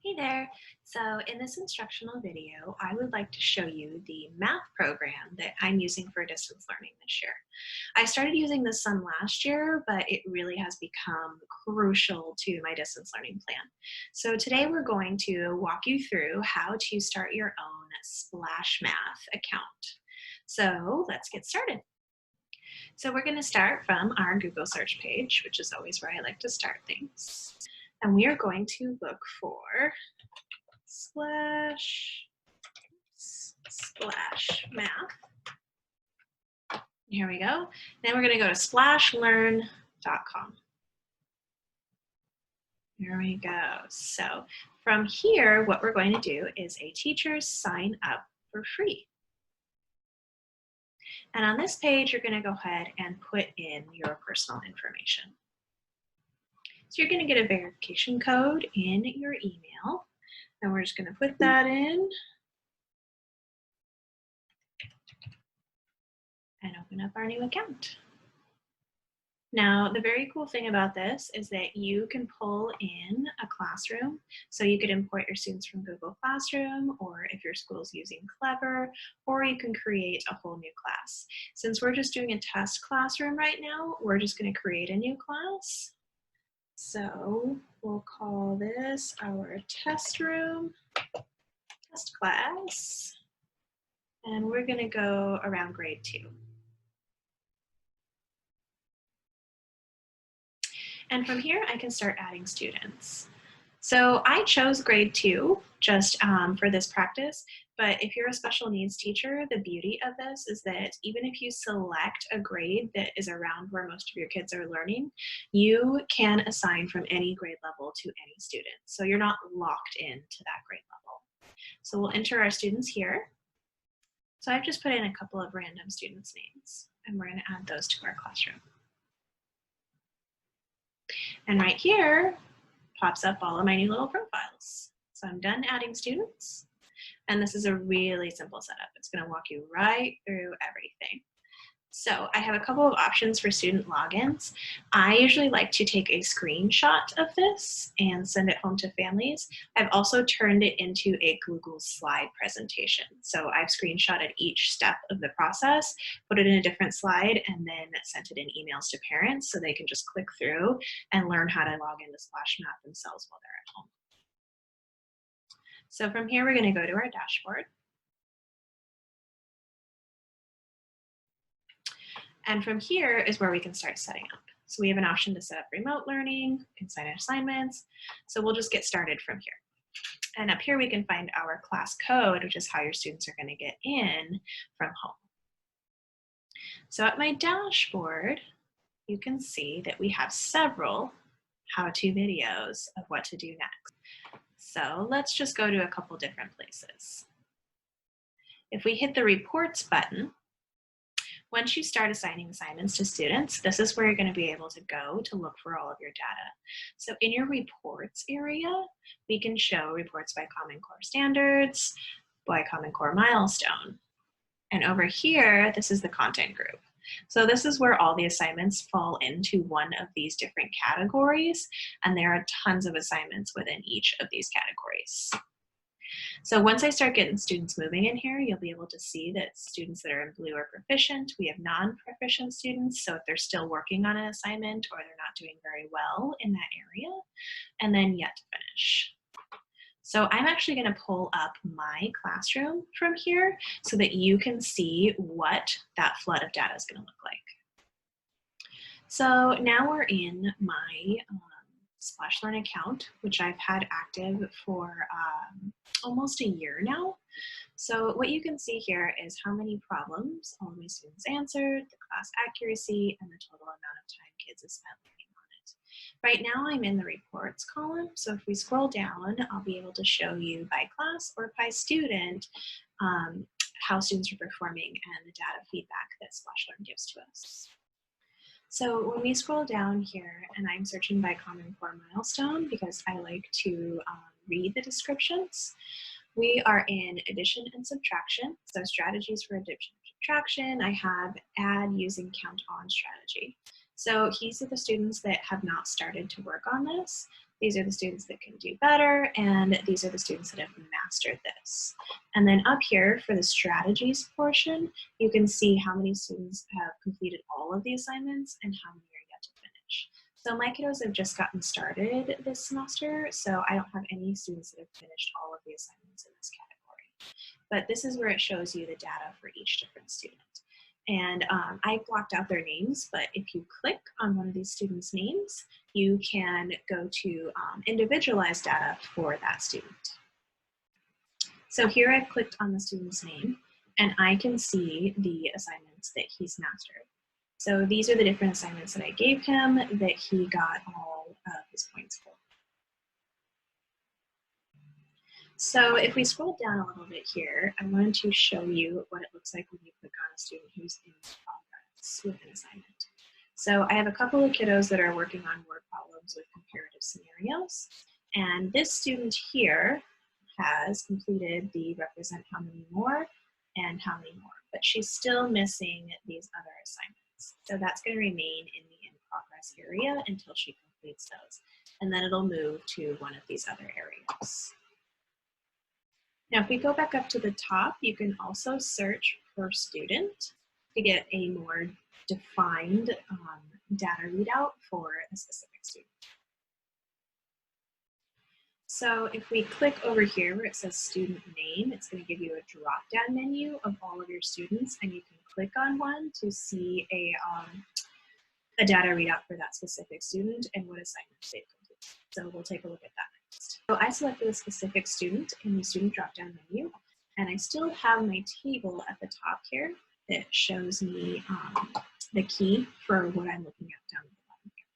Hey there. So in this instructional video, I would like to show you the math program that I'm using for distance learning this year. I started using this some last year, but it really has become crucial to my distance learning plan. So today we're going to walk you through how to start your own Splash Math account. So let's get started. So we're going to start from our Google search page, which is always where I like to start things. And we are going to look for Splash Math. Here we go. Then we're going to go to splashlearn.com. Here we go. So from here, what we're going to do is a teacher sign up for free. And on this page, you're going to go ahead and put in your personal information. So you're going to get a verification code in your email. And we're just going to put that in and open up our new account. Now, the very cool thing about this is that you can pull in a classroom. So you could import your students from Google Classroom, or if your school is using Clever, or you can create a whole new class. Since we're just doing a test classroom right now, we're just going to create a new class. So we'll call this our test room, test class, and we're going to go around grade 2. And from here, I can start adding students. So I chose grade 2 just for this practice, but if you're a special needs teacher, the beauty of this is that even if you select a grade that is around where most of your kids are learning, you can assign from any grade level to any student. So you're not locked into that grade level. So we'll enter our students here. So I've just put in a couple of random students' names, and we're going to add those to our classroom. And right here pops up all of my new little profiles. So I'm done adding students. And this is a really simple setup. It's going to walk you right through everything. So I have a couple of options for student logins. I usually like to take a screenshot of this and send it home to families. I've also turned it into a Google slide presentation. So I've screenshotted each step of the process, put it in a different slide, and then sent it in emails to parents so they can just click through and learn how to log into Splash Math themselves while they're at home. So from here, we're going to go to our dashboard. And from here is where we can start setting up. So we have an option to set up remote learning, we can assign assignments. So we'll just get started from here. And up here we can find our class code, which is how your students are going to get in from home. So at my dashboard, you can see that we have several how-to videos of what to do next. So let's just go to a couple different places. If we hit the reports button, once you start assigning assignments to students, this is where you're going to be able to go to look for all of your data. So in your reports area, we can show reports by Common Core standards, by Common Core milestone. And over here, this is the content group. So this is where all the assignments fall into one of these different categories, and there are tons of assignments within each of these categories. So once I start getting students moving in here, you'll be able to see that students that are in blue are proficient. We have non-proficient students, so if they're still working on an assignment or they're not doing very well in that area, and then yet to finish. So I'm actually going to pull up my classroom from here so that you can see what that flood of data is going to look like. So now we're in my Splashline account, which I've had active for almost a year now. So what you can see here is how many problems all my students answered, the class accuracy, and the total amount of time kids have spent learning on it. Right now I'm in the reports column, so if we scroll down, I'll be able to show you by class or by student how students are performing and the data feedback that Splashline gives to us. So when we scroll down here, and I'm searching by Common Core milestone because I like to read the descriptions, we are in addition and subtraction. So strategies for addition and subtraction, I have add using count on strategy. So these are the students that have not started to work on this. These are the students that can do better, and these are the students that have mastered this. And then up here for the strategies portion, you can see how many students have completed all of the assignments and how many are yet to finish. So my kiddos have just gotten started this semester, so I don't have any students that have finished all of the assignments in this category. But this is where it shows you the data for each different student. And I blocked out their names, but if you click on one of these students' names, you can go to individualized data for that student. So here I've clicked on the student's name, and I can see the assignments that he's mastered. So these are the different assignments that I gave him that he got all of his points for. So if we scroll down a little bit here, I wanted to show you what it looks like when you click on a student who's in progress with an assignment. So I have a couple of kiddos that are working on word problems with comparative scenarios. And this student here has completed the represent how many more and how many more, but she's still missing these other assignments. So that's going to remain in the in progress area until she completes those. And then it'll move to one of these other areas. Now, if we go back up to the top, you can also search per student to get a more defined data readout for a specific student. So if we click over here where it says student name, it's going to give you a drop-down menu of all of your students, and you can click on one to see a data readout for that specific student and what assignments they've completed. So we'll take a look at that next. So I selected a specific student in the student drop-down menu, and I still have my table at the top here that shows me the key for what I'm looking at down at the bottom here.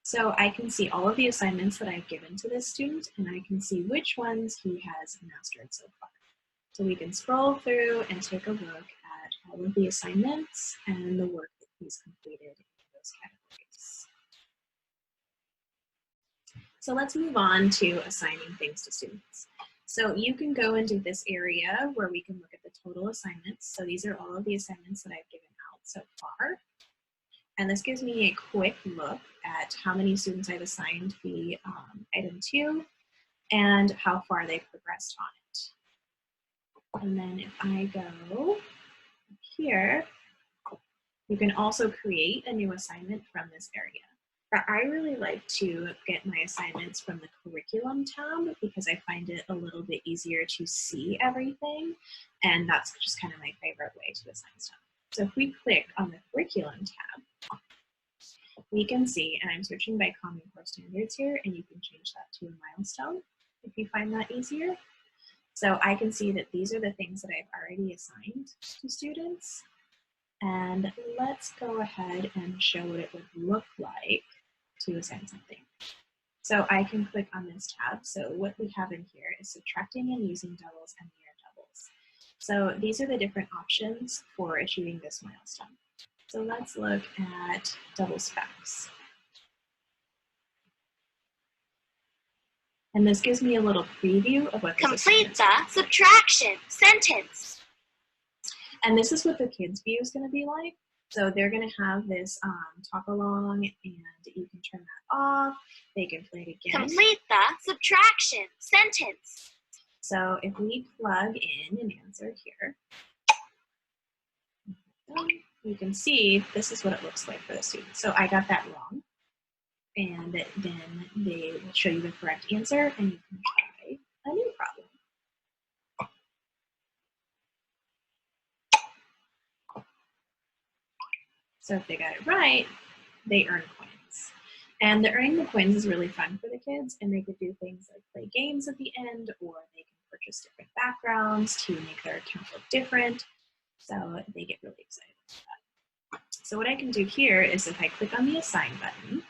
So I can see all of the assignments that I've given to this student, and I can see which ones he has mastered so far. So we can scroll through and take a look at all of the assignments and the work that he's completed in those categories. So let's move on to assigning things to students. So you can go into this area where we can look at the total assignments. So these are all of the assignments that I've given out so far. And this gives me a quick look at how many students I've assigned the item to and how far they've progressed on it. And then if I go here, you can also create a new assignment from this area. But I really like to get my assignments from the curriculum tab because I find it a little bit easier to see everything. And that's just kind of my favorite way to assign stuff. So if we click on the curriculum tab, we can see, and I'm searching by Common Core standards here, and you can change that to a milestone if you find that easier. So I can see that these are the things that I've already assigned to students. And let's go ahead and show what it would look like to assign something. So I can click on this tab. So what we have in here is subtracting and using doubles and near doubles. So these are the different options for achieving this milestone. So let's look at double specs. And this gives me a little preview of what this Complete the subtraction sentence. And this is what the kids' view is going to be like. So they're going to have this talk along, and you can turn that off. They can play it again. Complete the subtraction sentence. So if we plug in an answer here, you can see this is what it looks like for the student. So I got that wrong. And then they will show you the correct answer, and you can try a new problem. So if they got it right, they earn coins. And the earning the coins is really fun for the kids, and they could do things like play games at the end, or they can purchase different backgrounds to make their account look different. So they get really excited about that. So what I can do here is if I click on the assign button,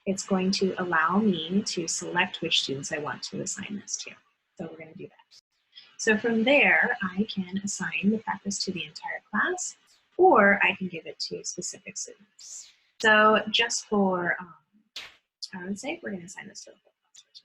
it's going to allow me to select which students I want to assign this to. So we're going to do that. So from there, I can assign the practice to the entire class, or I can give it to specific students. So just for I would say we're going to assign this to the whole class.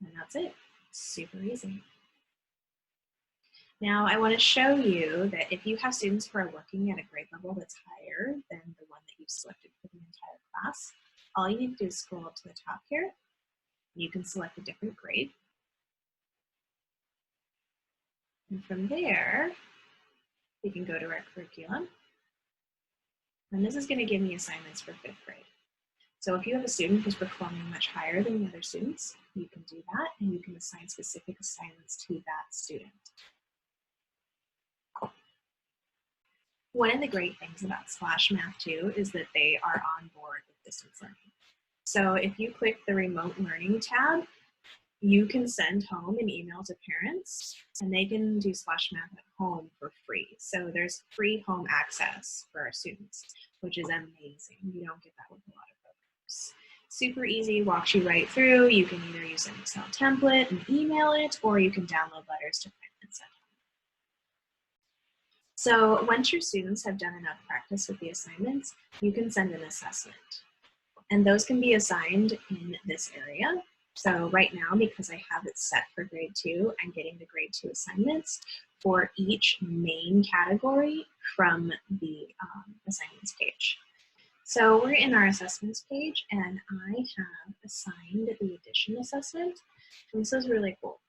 And that's it. Super easy. Now I want to show you that if you have students who are working at a grade level that's higher than the one that you've selected for the entire class, all you need to do is scroll up to the top here. You can select a different grade. And from there, we can go to our curriculum. And this is going to give me assignments for 5th grade. So if you have a student who's performing much higher than the other students, you can do that and you can assign specific assignments to that student. One of the great things about Splash Math too is that they are on board with distance learning. So if you click the remote learning tab, you can send home an email to parents and they can do Splash Math at home for free. So there's free home access for our students, which is amazing. You don't get that with a lot of programs. Super easy, walks you right through. You can either use an Excel template and email it, or you can download letters to print and send home. So once your students have done enough practice with the assignments, you can send an assessment. And those can be assigned in this area. So right now, because I have it set for grade 2, I'm getting the grade 2 assignments for each main category from the assignments page. So we're in our assessments page and I have assigned the addition assessment. And this is really cool.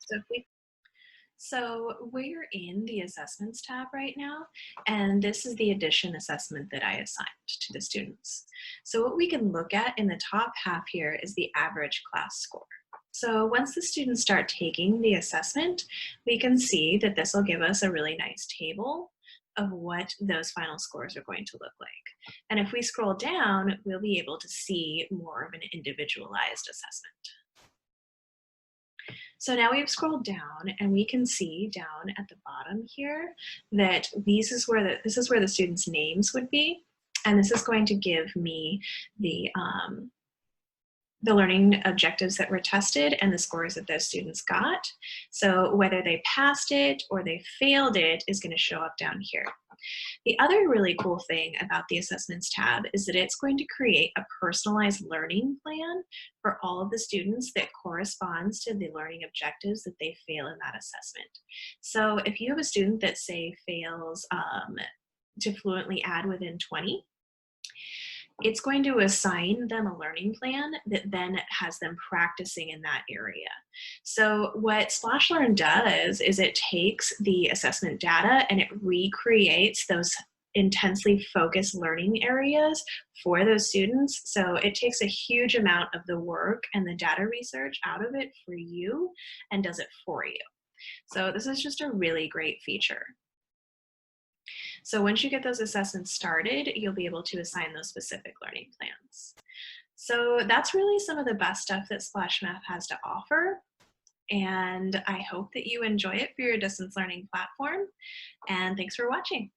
So we're in the assessments tab right now, and this is the addition assessment that I assigned to the students. So what we can look at in the top half here is the average class score. So once the students start taking the assessment, we can see that this will give us a really nice table of what those final scores are going to look like. And if we scroll down, we'll be able to see more of an individualized assessment. So now we've scrolled down and we can see down at the bottom here that this is where the students' names would be. And this is going to give me the learning objectives that were tested and the scores that those students got. So whether they passed it or they failed it is going to show up down here. The other really cool thing about the assessments tab is that it's going to create a personalized learning plan for all of the students that corresponds to the learning objectives that they fail in that assessment. So if you have a student that, say, fails to fluently add within 20, it's going to assign them a learning plan that then has them practicing in that area. So what Splashline does is it takes the assessment data and it recreates those intensely focused learning areas for those students. So it takes a huge amount of the work and the data research out of it for you and does it for you. So this is just a really great feature. So once you get those assessments started, you'll be able to assign those specific learning plans. So that's really some of the best stuff that Splash Math has to offer. And I hope that you enjoy it for your distance learning platform. And thanks for watching.